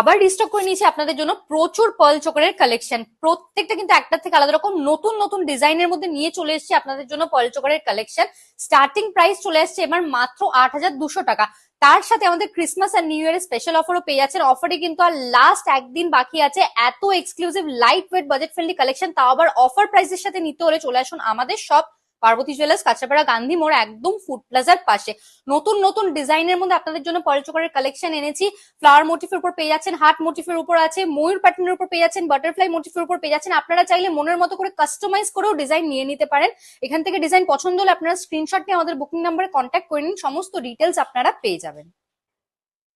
আবার রিস্টক করে নিয়েছি আপনাদের জন্য প্রচুর পার্ল চোকারের কালেকশন। প্রত্যেকটা কিন্তু একটা থেকে আলাদা রকম নতুন নতুন ডিজাইনের মধ্যে নিয়ে চলে এসেছি আপনাদের জন্য পার্ল চোকারের কালেকশন। স্টার্টিং প্রাইস চলে আসছে এবার মাত্র 8,200 টাকা। তার সাথে আমাদের ক্রিসমাস আর নিউ ইয়ারের স্পেশাল অফারও পেয়ে যাচ্ছেন। অফারে কিন্তু আর লাস্ট একদিন বাকি আছে। এত exclusive light weight budget friendly collection, তাও আবার অফার প্রাইসের সাথে নিতে হলে চলে আসুন আমাদের সব পার্বতী জুয়েলার্স, কাঁচরাপাড়া গান্ধী মোড়, একদম ফুড প্লাজার পাশে। নতুন নতুন ডিজাইনের মধ্যে আপনাদের জন্য পার্ল চোকারের কালেকশন এনেছি। ফ্লাওয়ার মোটিফের উপর পেয়ে যাচ্ছেন, হার্ট মোটিফের উপর আছে, ময়ূর প্যাটার্নের উপর পেয়ে যাচ্ছেন, বাটারফ্লাই মোটিফের উপর পেয়ে যাচ্ছেন। আপনারা চাইলে মনের মতো করে কাস্টমাইজ করেও ডিজাইন নিয়ে নিতে পারেন। এখান থেকে ডিজাইন পছন্দ হলে আপনারা স্ক্রিনশট নিয়ে আমাদের বুকিং নাম্বারে কন্ট্যাক্ট করে নিন, সমস্ত ডিটেলস আপনারা পেয়ে যাবেন।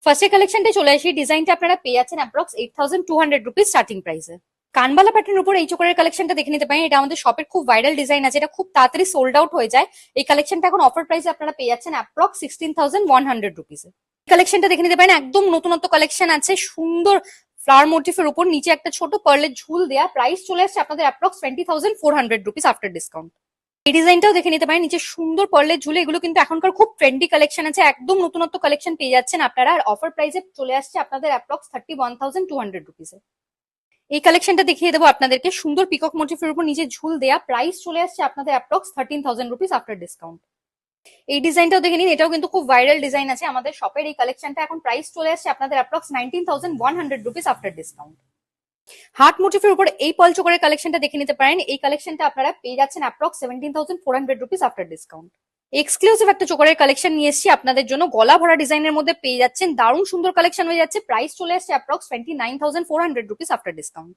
ফার্স্টে কালেকশনটা চলে আসি। ডিজাইনটা আপনারা পেয়ে যাচ্ছেন অ্যাপ্রক্স 8,200 রুপিস স্টার্টিং প্রাইসে। কানবালা প্যাটার্নের উপর এই চোকারের কালেকশনটা দেখে নিতে পারেন। এটা আমাদের শপের খুব ভাইরাল ডিজাইন আছে, এটা খুব তাড়াতাড়ি সোল্ড আউট হয়ে যায়। এই কালেকশনটা এখন অফার প্রাইসে আপনারা পেয়ে যাচ্ছেন অ্যাপ্রক্স 16,100 রুপিসে। কালেকশনটা দেখে নিতে পারেন, একদম নতুনত্ব কালেকশন আছে। সুন্দর ফ্লাওয়ার মোটিফের উপর নিচে একটা ছোট পার্লের ঝুল দেয়া। প্রাইস চলে আসছে আপনাদের অ্যাপ্রক্স 20,400 রুপিস আফটার ডিসকাউন্ট। এই ডিজাইনটাও দেখে নিতে পারেন, নিচে সুন্দর পার্লের ঝুলে। এগুলো কিন্তু এখনকার খুব ট্রেন্ডি কালেকশন আছে, একদম নতুনত্ব কালেকশন পেয়ে যাচ্ছেন আপনারা। আর অফার প্রাইসে চলে আসছে আপনাদের অ্যাপ্রক্স 31,200 রুপিসে। এই কালেকশনটা দেখিয়ে দেবো আপনাদেরকে, সুন্দর পিকক মোটিফের উপর নিচে ঝুল দেয়া। প্রাইস চলে আসছে আপনাদের অ্যাপ্রক্স 13,000 রুপিস আফটার ডিসকাউন্ট। এই ডিজাইনটাও দেখে নিন, এটাও কিন্তু খুব ভাইরাল ডিজাইন আছে আমাদের শপের। এই কালেকশনটা এখন প্রাইস চলে আসছে আপনাদের approx 19,100 rupees after discount. Heart মোটিফের উপর এই পার্ল চোকারের কালেকশনটা দেখে নিতে পারেন। এই কালেকশনটা আপনারা পেয়ে যাচ্ছেন approx 17,400 rupees after discount. Exclusive একটা চোকারের কালেকশন নিয়ে এসেছি আপনাদের জন্য, গলা ভরা ডিজাইনের মধ্যে পেয়ে যাচ্ছেন। দারুণ সুন্দর কালেকশন হয়ে যাচ্ছে। প্রাইস চলে আসছে অ্যাপ্রক্স 29,400 রুপিস আফটার ডিসকাউন্ট।